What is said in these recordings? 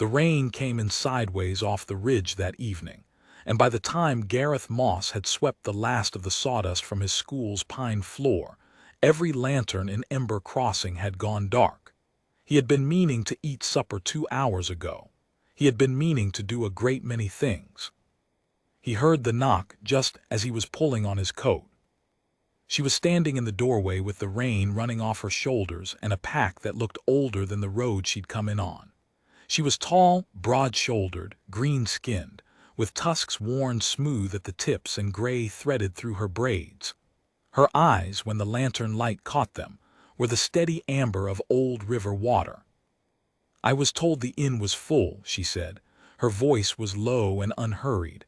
The rain came in sideways off the ridge that evening, and by the time Gareth Moss had swept the last of the sawdust from his school's pine floor, every lantern in Ember Crossing had gone dark. He had been meaning to eat supper 2 hours ago. He had been meaning to do a great many things. He heard the knock just as he was pulling on his coat. She was standing in the doorway with the rain running off her shoulders and a pack that looked older than the road she'd come in on. She was tall, broad-shouldered, green-skinned, with tusks worn smooth at the tips and gray threaded through her braids. Her eyes, when the lantern light caught them, were the steady amber of old river water. "I was told the inn was full," she said. Her voice was low and unhurried.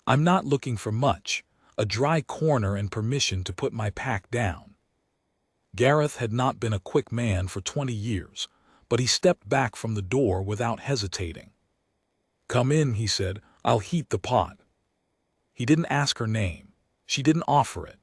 "I'm not looking for much, a dry corner and permission to put my pack down." Gareth had not been a quick man for 20 years, but he stepped back from the door without hesitating. "Come in," he said. "I'll heat the pot." He didn't ask her name. She didn't offer it.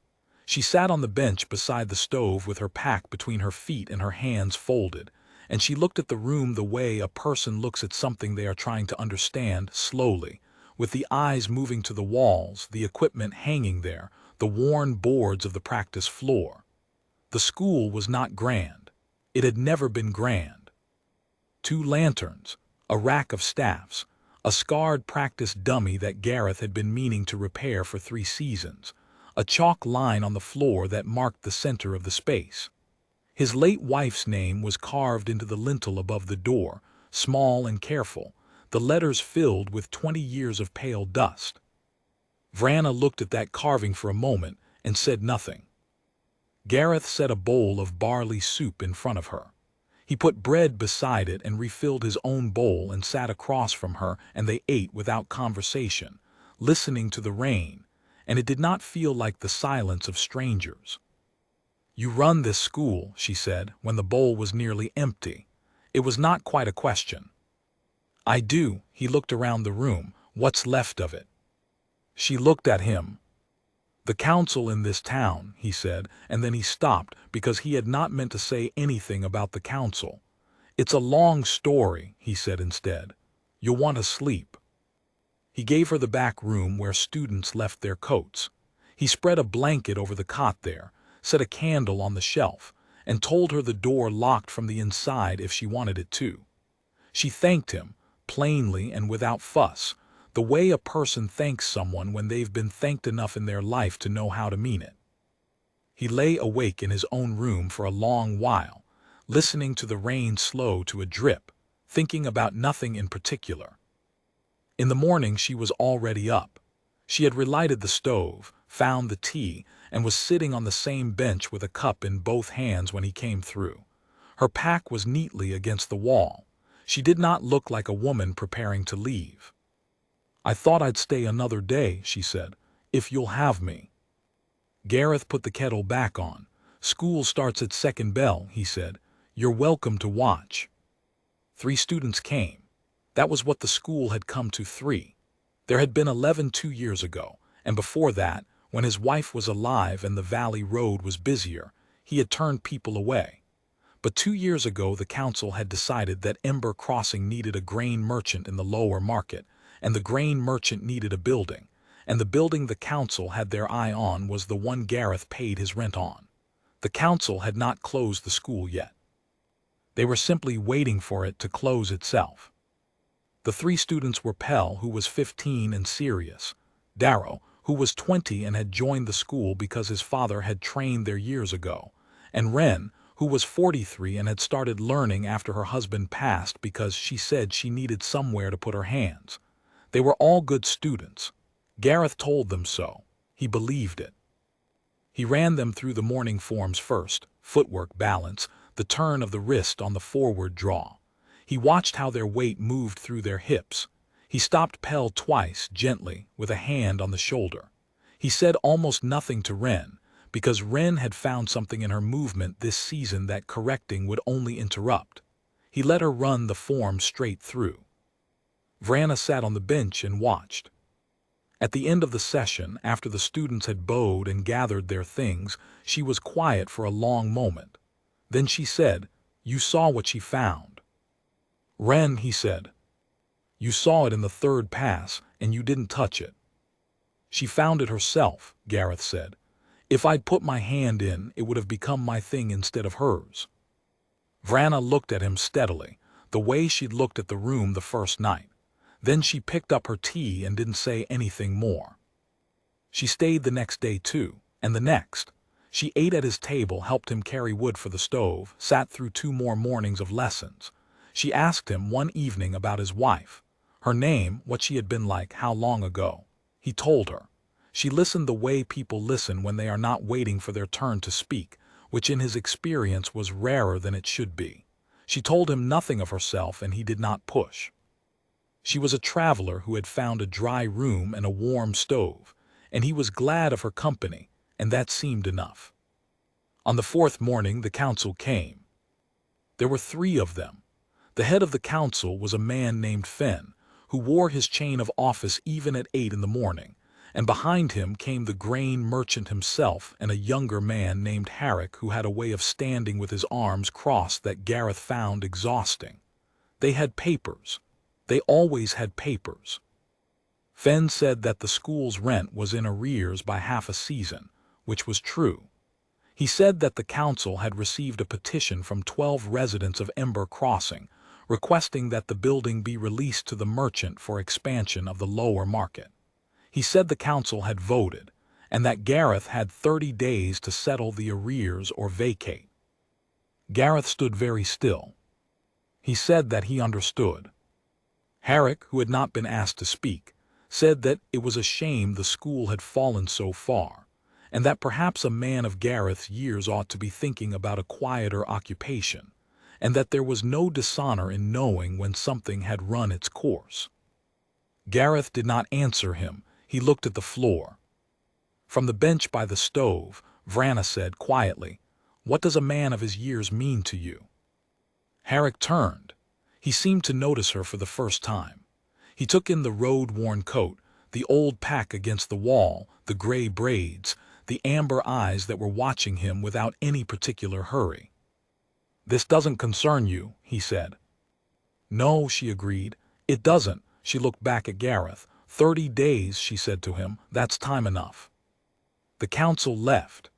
She sat on the bench beside the stove with her pack between her feet and her hands folded, and she looked at the room the way a person looks at something they are trying to understand, slowly, with the eyes moving to the walls, the equipment hanging there, the worn boards of the practice floor. The school was not grand. It had never been grand. 2 lanterns, a rack of staffs, a scarred practice dummy that Gareth had been meaning to repair for 3 seasons, a chalk line on the floor that marked the center of the space. His late wife's name was carved into the lintel above the door, small and careful, the letters filled with 20 years of pale dust. Vrana looked at that carving for a moment and said nothing. Gareth set a bowl of barley soup in front of her. He put bread beside it and refilled his own bowl and sat across from her, and they ate without conversation, listening to the rain, and it did not feel like the silence of strangers. "You run this school," she said, when the bowl was nearly empty. It was not quite a question. "I do." He looked around the room. "What's left of it?" She looked at him. "The council in this town," he said, and then he stopped because he had not meant to say anything about the council. "It's a long story," he said instead. "You'll want to sleep." He gave her the back room where students left their coats. He spread a blanket over the cot there, set a candle on the shelf, and told her the door locked from the inside if she wanted it to. She thanked him, plainly and without fuss, the way a person thanks someone when they've been thanked enough in their life to know how to mean it. He lay awake in his own room for a long while, listening to the rain slow to a drip, thinking about nothing in particular. In the morning she was already up. She had relighted the stove, found the tea, and was sitting on the same bench with a cup in both hands when he came through. Her pack was neatly against the wall. She did not look like a woman preparing to leave. "I thought I'd stay another day," she said, "if you'll have me." Gareth put the kettle back on. "School starts at second bell," he said. "You're welcome to watch." 3 students came. That was what the school had come to 3. There had been 11 2 years ago, and before that, when his wife was alive and the Valley Road was busier, he had turned people away. But 2 years ago the council had decided that Ember Crossing needed a grain merchant in the lower market, and the grain merchant needed a building, and the building the council had their eye on was the one Gareth paid his rent on. The council had not closed the school yet. They were simply waiting for it to close itself. The 3 students were Pell, who was 15 and serious, Darrow, who was 20 and had joined the school because his father had trained there years ago, and Wren, who was 43 and had started learning after her husband passed because she said she needed somewhere to put her hands. They were all good students. Gareth told them so. He believed it. He ran them through the morning forms first: footwork, balance, the turn of the wrist on the forward draw. He watched how their weight moved through their hips. He stopped Pell twice, gently, with a hand on the shoulder. He said almost nothing to Wren, because Wren had found something in her movement this season that correcting would only interrupt. He let her run the form straight through. Vrana sat on the bench and watched. At the end of the session, after the students had bowed and gathered their things, she was quiet for a long moment. Then she said, "You saw what she found." "Wren," he said. You saw it in the third pass, and you didn't touch it. She found it herself, Gareth said. If I'd put my hand in, it would have become my thing instead of hers. Vrana looked at him steadily, the way she'd looked at the room the first night. Then she picked up her tea and didn't say anything more. She stayed the next day too, and the next. She ate at his table, helped him carry wood for the stove, sat through 2 more mornings of lessons. She asked him one evening about his wife. Her name, what she had been like, how long ago. He told her. She listened the way people listen when they are not waiting for their turn to speak, which in his experience was rarer than it should be. She told him nothing of herself, and he did not push. She was a traveler who had found a dry room and a warm stove, and he was glad of her company, and that seemed enough. On the 4th morning the council came. There were 3 of them. The head of the council was a man named Fenn, who wore his chain of office even at 8 in the morning, and behind him came the grain merchant himself and a younger man named Herrick, who had a way of standing with his arms crossed that Gareth found exhausting. They had papers. They always had papers. Fenn said that the school's rent was in arrears by half a season, which was true. He said that the council had received a petition from 12 residents of Ember Crossing, requesting that the building be released to the merchant for expansion of the lower market. He said the council had voted, and that Gareth had 30 days to settle the arrears or vacate. Gareth stood very still. He said that he understood. Herrick, who had not been asked to speak, said that it was a shame the school had fallen so far, and that perhaps a man of Gareth's years ought to be thinking about a quieter occupation, and that there was no dishonor in knowing when something had run its course. Gareth did not answer him. He looked at the floor. From the bench by the stove, Vrana said quietly, "What does a man of his years mean to you?" Herrick turned. He seemed to notice her for the first time. He took in the road-worn coat, the old pack against the wall, the gray braids, the amber eyes that were watching him without any particular hurry. "This doesn't concern you," he said. "No," she agreed. "It doesn't." She looked back at Gareth. 30 days, she said to him. "That's time enough." The council left.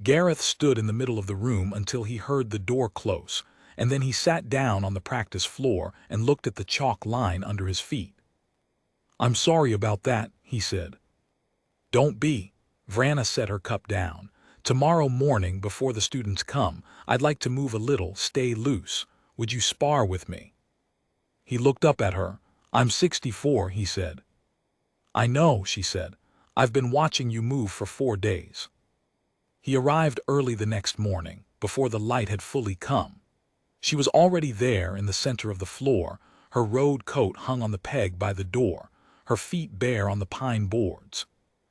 Gareth stood in the middle of the room until he heard the door close, and then he sat down on the practice floor and looked at the chalk line under his feet. "I'm sorry about that," he said. "Don't be." Vrana set her cup down. "Tomorrow morning, before the students come, I'd like to move a little, stay loose. Would you spar with me?" He looked up at her. "I'm 64, he said. "I know," she said. "I've been watching you move for 4 days." He arrived early the next morning, before the light had fully come. She was already there in the center of the floor, her road coat hung on the peg by the door, her feet bare on the pine boards.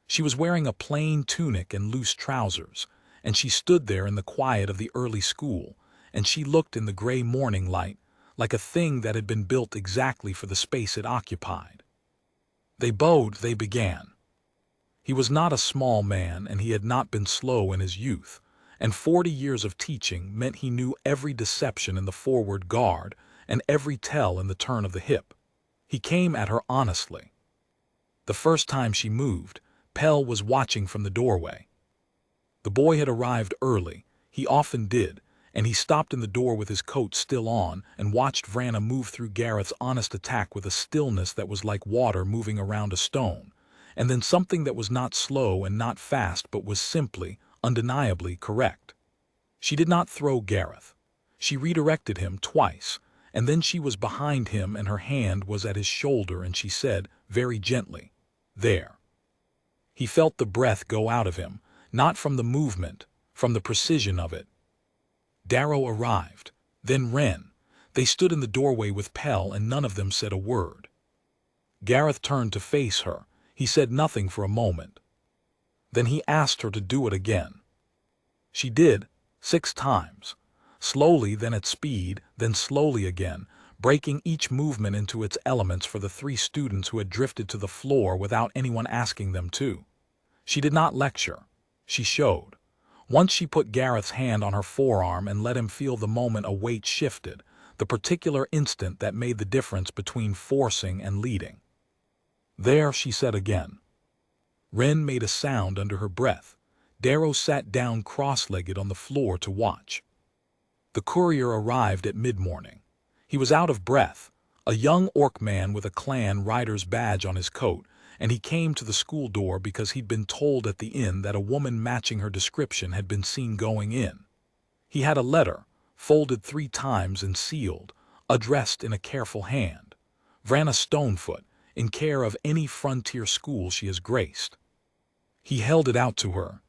She was wearing a plain tunic and loose trousers, and she stood there in the quiet of the early school, and she looked in the gray morning light like a thing that had been built exactly for the space it occupied. They bowed, they began. He was not a small man, and he had not been slow in his youth, and 40 years of teaching meant he knew every deception in the forward guard and every tell in the turn of the hip. He came at her honestly. The first time she moved, Pell was watching from the doorway. The boy had arrived early, he often did, and he stopped in the door with his coat still on and watched Vrana move through Gareth's honest attack with a stillness that was like water moving around a stone, and then something that was not slow and not fast but was simply, undeniably correct. She did not throw Gareth. She redirected him twice, and then she was behind him and her hand was at his shoulder and she said, very gently, "There." He felt the breath go out of him, not from the movement, from the precision of it. Darrow arrived, then Wren. They stood in the doorway with Pell and none of them said a word. Gareth turned to face her. He said nothing for a moment. Then he asked her to do it again. She did, 6 times. Slowly, then at speed, then slowly again, breaking each movement into its elements for the 3 students who had drifted to the floor without anyone asking them to. She did not lecture. She showed. Once she put Gareth's hand on her forearm and let him feel the moment a weight shifted, the particular instant that made the difference between forcing and leading. "There," she said again. Wren made a sound under her breath. Darrow sat down cross-legged on the floor to watch. The courier arrived at mid-morning. He was out of breath, a young orc man with a clan rider's badge on his coat, and he came to the school door because he'd been told at the inn that a woman matching her description had been seen going in. He had a letter, folded 3 times and sealed, addressed in a careful hand. "Vrana Stonefoot, in care of any frontier school she has graced." He held it out to her.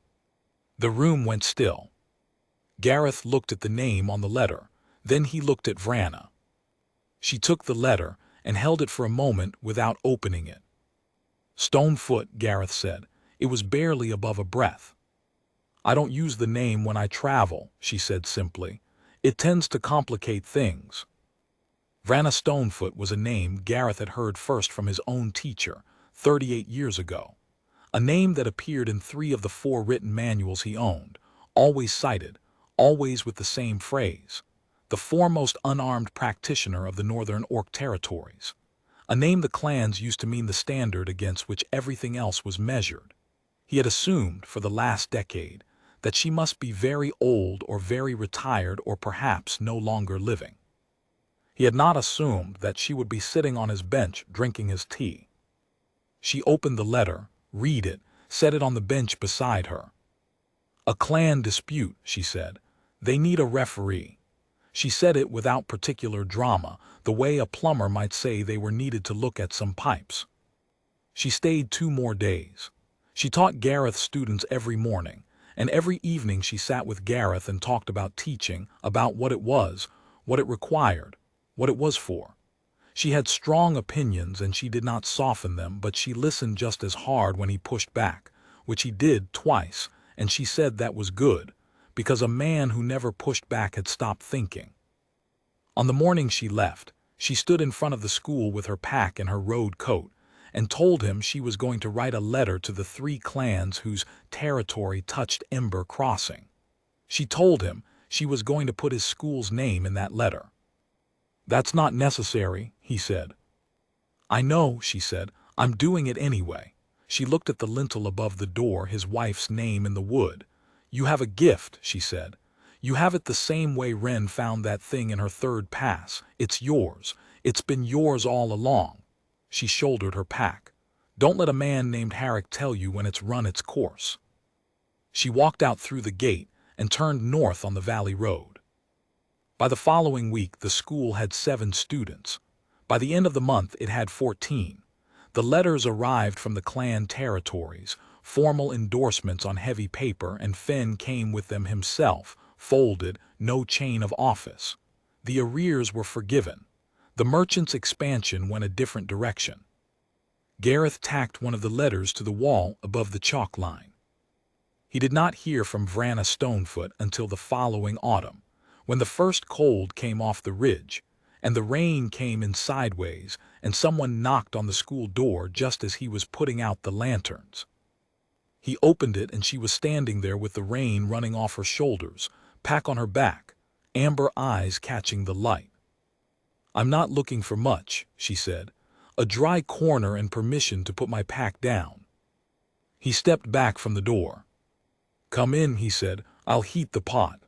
The room went still. Gareth looked at the name on the letter, then he looked at Vrana. She took the letter and held it for a moment without opening it. "Stonefoot," Gareth said. It was barely above a breath. "I don't use the name when I travel," she said simply. "It tends to complicate things." Vrana Stonefoot was a name Gareth had heard first from his own teacher, 38 years ago. A name that appeared in 3 of the 4 written manuals he owned, always cited, always with the same phrase: "The foremost unarmed practitioner of the Northern Orc territories." A name the clans used to mean the standard against which everything else was measured. He had assumed, for the last decade, that she must be very old or very retired or perhaps no longer living. He had not assumed that she would be sitting on his bench drinking his tea. She opened the letter, read it, set it on the bench beside her. "A clan dispute," she said. "They need a referee." She said it without particular drama, the way a plumber might say they were needed to look at some pipes. She stayed 2 more days. She taught Gareth's students every morning, and every evening she sat with Gareth and talked about teaching, about what it was, what it required, what it was for. She had strong opinions and she did not soften them, but she listened just as hard when he pushed back, which he did twice, and she said that was good, because a man who never pushed back had stopped thinking. On the morning she left, she stood in front of the school with her pack and her road coat, and told him she was going to write a letter to the 3 clans whose territory touched Ember Crossing. She told him she was going to put his school's name in that letter. "That's not necessary," he said. "I know," she said. "I'm doing it anyway." She looked at the lintel above the door, his wife's name in the wood. "You have a gift," she said. "You have it the same way Wren found that thing in her 3rd pass. It's yours. It's been yours all along." She shouldered her pack. "Don't let a man named Herrick tell you when it's run its course." She walked out through the gate and turned north on the valley road. By the following week, the school had 7 students. By the end of the month, it had 14. The letters arrived from the clan territories, formal endorsements on heavy paper, and Fenn came with them himself, folded, no chain of office. The arrears were forgiven. The merchant's expansion went a different direction. Gareth tacked one of the letters to the wall above the chalk line. He did not hear from Vrana Stonefoot until the following autumn, when the first cold came off the ridge, and the rain came in sideways, and someone knocked on the school door just as he was putting out the lanterns. He opened it and she was standing there with the rain running off her shoulders, pack on her back, amber eyes catching the light. "I'm not looking for much," she said. "A dry corner and permission to put my pack down." He stepped back from the door. "Come in," he said. "I'll heat the pot."